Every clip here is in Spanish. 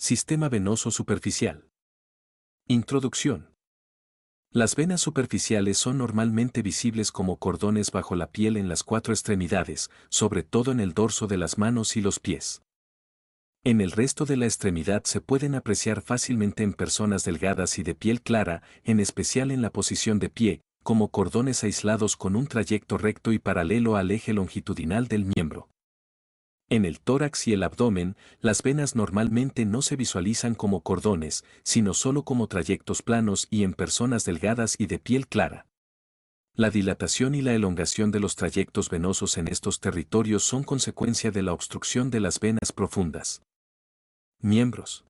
Sistema venoso superficial. Introducción. Las venas superficiales son normalmente visibles como cordones bajo la piel en las 4 extremidades, sobre todo en el dorso de las manos y los pies. En el resto de la extremidad se pueden apreciar fácilmente en personas delgadas y de piel clara, en especial en la posición de pie, como cordones aislados con un trayecto recto y paralelo al eje longitudinal del miembro. En el tórax y el abdomen, las venas normalmente no se visualizan como cordones, sino solo como trayectos planos y en personas delgadas y de piel clara. La dilatación y la elongación de los trayectos venosos en estos territorios son consecuencia de la obstrucción de las venas profundas. Miembros.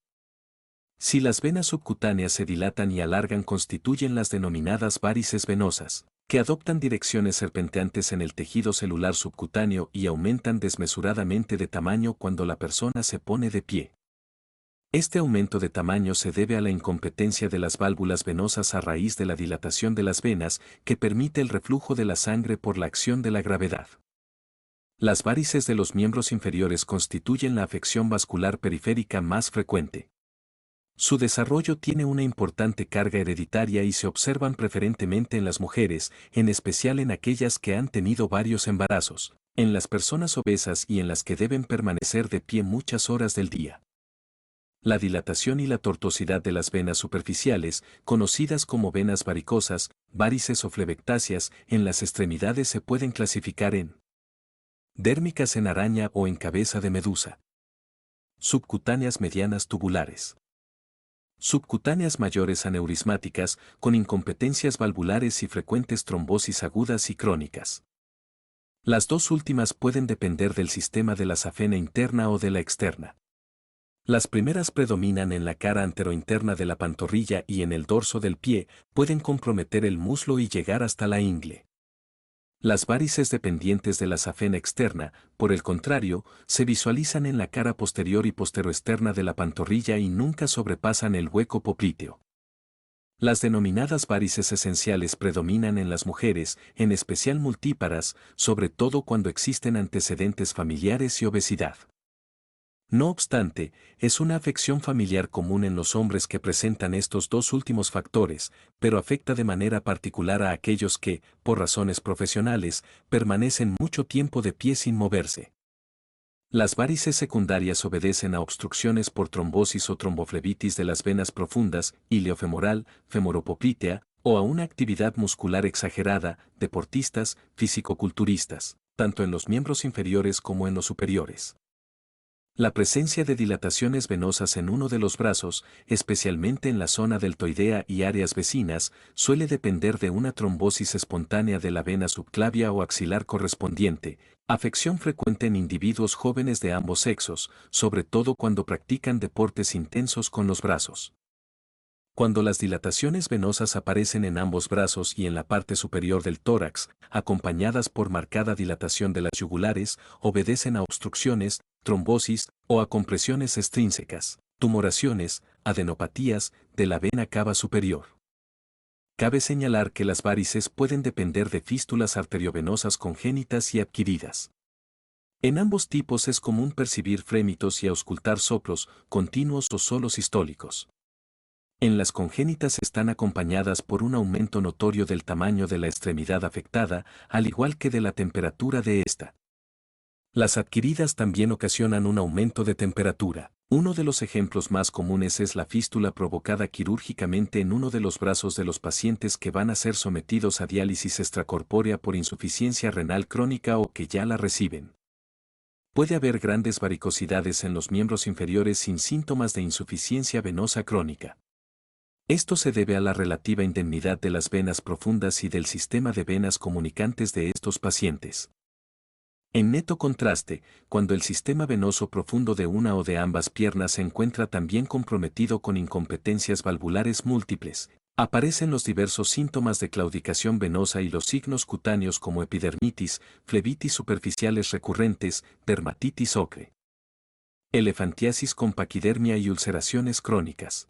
Si las venas subcutáneas se dilatan y alargan, constituyen las denominadas várices venosas, que adoptan direcciones serpenteantes en el tejido celular subcutáneo y aumentan desmesuradamente de tamaño cuando la persona se pone de pie. Este aumento de tamaño se debe a la incompetencia de las válvulas venosas a raíz de la dilatación de las venas, que permite el reflujo de la sangre por la acción de la gravedad. Las várices de los miembros inferiores constituyen la afección vascular periférica más frecuente. Su desarrollo tiene una importante carga hereditaria y se observan preferentemente en las mujeres, en especial en aquellas que han tenido varios embarazos, en las personas obesas y en las que deben permanecer de pie muchas horas del día. La dilatación y la tortuosidad de las venas superficiales, conocidas como venas varicosas, várices o flebectáceas, en las extremidades se pueden clasificar en dérmicas en araña o en cabeza de medusa, subcutáneas medianas tubulares, subcutáneas mayores aneurismáticas, con incompetencias valvulares y frecuentes trombosis agudas y crónicas. Las dos últimas pueden depender del sistema de la safena interna o de la externa. Las primeras predominan en la cara anterointerna de la pantorrilla y en el dorso del pie, pueden comprometer el muslo y llegar hasta la ingle. Las várices dependientes de la safena externa, por el contrario, se visualizan en la cara posterior y posteroexterna de la pantorrilla y nunca sobrepasan el hueco popliteo. Las denominadas várices esenciales predominan en las mujeres, en especial multíparas, sobre todo cuando existen antecedentes familiares y obesidad. No obstante, es una afección familiar común en los hombres que presentan estos dos últimos factores, pero afecta de manera particular a aquellos que, por razones profesionales, permanecen mucho tiempo de pie sin moverse. Las várices secundarias obedecen a obstrucciones por trombosis o tromboflebitis de las venas profundas, iliofemoral, femoropoplítea, o a una actividad muscular exagerada, deportistas, fisicoculturistas, tanto en los miembros inferiores como en los superiores. La presencia de dilataciones venosas en uno de los brazos, especialmente en la zona deltoidea y áreas vecinas, suele depender de una trombosis espontánea de la vena subclavia o axilar correspondiente, afección frecuente en individuos jóvenes de ambos sexos, sobre todo cuando practican deportes intensos con los brazos. Cuando las dilataciones venosas aparecen en ambos brazos y en la parte superior del tórax, acompañadas por marcada dilatación de las yugulares, obedecen a obstrucciones, trombosis o a compresiones extrínsecas, tumoraciones, adenopatías de la vena cava superior. Cabe señalar que las várices pueden depender de fístulas arteriovenosas congénitas y adquiridas. En ambos tipos es común percibir frémitos y auscultar soplos, continuos o solo sistólicos. En las congénitas están acompañadas por un aumento notorio del tamaño de la extremidad afectada, al igual que de la temperatura de esta. Las adquiridas también ocasionan un aumento de temperatura. Uno de los ejemplos más comunes es la fístula provocada quirúrgicamente en uno de los brazos de los pacientes que van a ser sometidos a diálisis extracorpórea por insuficiencia renal crónica o que ya la reciben. Puede haber grandes varicosidades en los miembros inferiores sin síntomas de insuficiencia venosa crónica. Esto se debe a la relativa indemnidad de las venas profundas y del sistema de venas comunicantes de estos pacientes. En neto contraste, cuando el sistema venoso profundo de una o de ambas piernas se encuentra también comprometido con incompetencias valvulares múltiples, aparecen los diversos síntomas de claudicación venosa y los signos cutáneos como epidermitis, flebitis superficiales recurrentes, dermatitis ocre, elefantiasis con paquidermia y ulceraciones crónicas.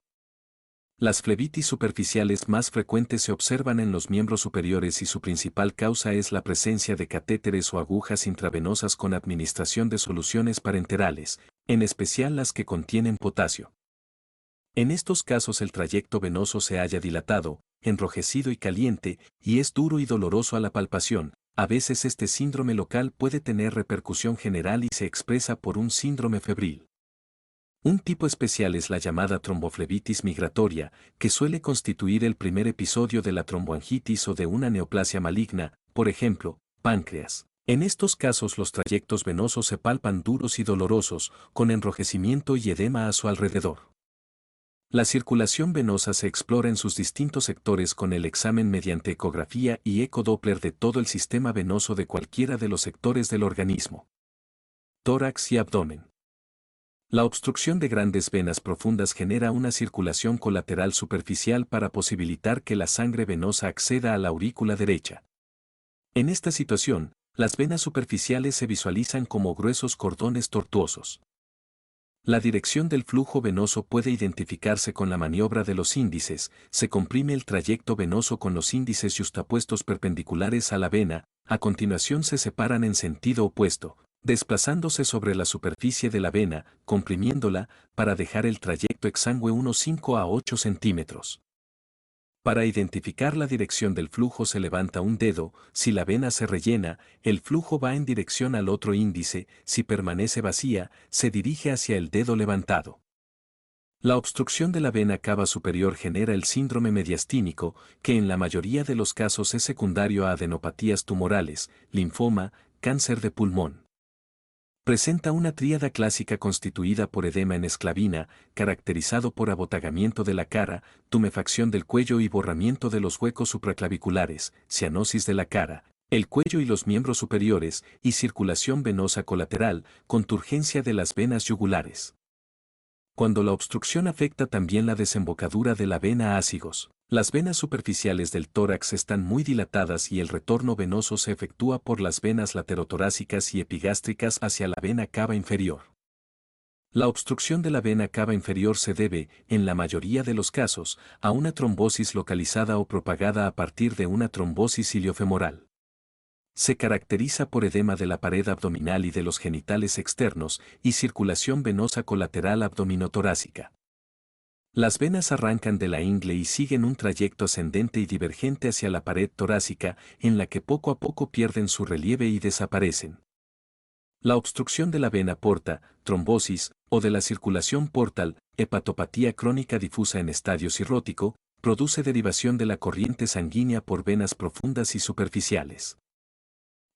Las flebitis superficiales más frecuentes se observan en los miembros superiores y su principal causa es la presencia de catéteres o agujas intravenosas con administración de soluciones parenterales, en especial las que contienen potasio. En estos casos el trayecto venoso se halla dilatado, enrojecido y caliente, y es duro y doloroso a la palpación. A veces este síndrome local puede tener repercusión general y se expresa por un síndrome febril. Un tipo especial es la llamada tromboflebitis migratoria, que suele constituir el primer episodio de la tromboangitis o de una neoplasia maligna, por ejemplo, páncreas. En estos casos los trayectos venosos se palpan duros y dolorosos, con enrojecimiento y edema a su alrededor. La circulación venosa se explora en sus distintos sectores con el examen mediante ecografía y ecodoppler de todo el sistema venoso de cualquiera de los sectores del organismo. Tórax y abdomen. La obstrucción de grandes venas profundas genera una circulación colateral superficial para posibilitar que la sangre venosa acceda a la aurícula derecha. En esta situación, las venas superficiales se visualizan como gruesos cordones tortuosos. La dirección del flujo venoso puede identificarse con la maniobra de los índices, se comprime el trayecto venoso con los índices yuxtapuestos perpendiculares a la vena, a continuación se separan en sentido opuesto, desplazándose sobre la superficie de la vena, comprimiéndola, para dejar el trayecto exangüe unos 5 a 8 centímetros. Para identificar la dirección del flujo se levanta un dedo, si la vena se rellena, el flujo va en dirección al otro índice, si permanece vacía, se dirige hacia el dedo levantado. La obstrucción de la vena cava superior genera el síndrome mediastínico, que en la mayoría de los casos es secundario a adenopatías tumorales, linfoma, cáncer de pulmón. Presenta una tríada clásica constituida por edema en esclavina, caracterizado por abotagamiento de la cara, tumefacción del cuello y borramiento de los huecos supraclaviculares, cianosis de la cara, el cuello y los miembros superiores, y circulación venosa colateral, con turgencia de las venas yugulares. Cuando la obstrucción afecta también la desembocadura de la vena ácigos, las venas superficiales del tórax están muy dilatadas y el retorno venoso se efectúa por las venas laterotorácicas y epigástricas hacia la vena cava inferior. La obstrucción de la vena cava inferior se debe, en la mayoría de los casos, a una trombosis localizada o propagada a partir de una trombosis iliofemoral. Se caracteriza por edema de la pared abdominal y de los genitales externos y circulación venosa colateral abdominotorácica. Las venas arrancan de la ingle y siguen un trayecto ascendente y divergente hacia la pared torácica, en la que poco a poco pierden su relieve y desaparecen. La obstrucción de la vena porta, trombosis, o de la circulación portal, hepatopatía crónica difusa en estadio cirrótico, produce derivación de la corriente sanguínea por venas profundas y superficiales.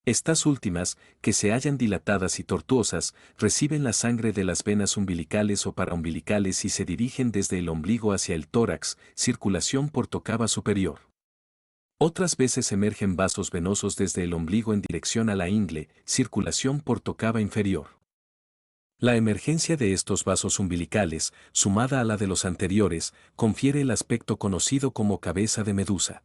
Estas últimas, que se hallan dilatadas y tortuosas, reciben la sangre de las venas umbilicales o paraumbilicales y se dirigen desde el ombligo hacia el tórax, circulación portocava superior. Otras veces emergen vasos venosos desde el ombligo en dirección a la ingle, circulación portocava inferior. La emergencia de estos vasos umbilicales, sumada a la de los anteriores, confiere el aspecto conocido como cabeza de medusa.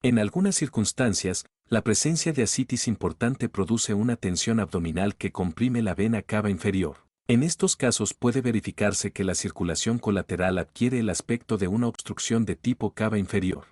En algunas circunstancias, la presencia de ascitis importante produce una tensión abdominal que comprime la vena cava inferior. En estos casos puede verificarse que la circulación colateral adquiere el aspecto de una obstrucción de tipo cava inferior.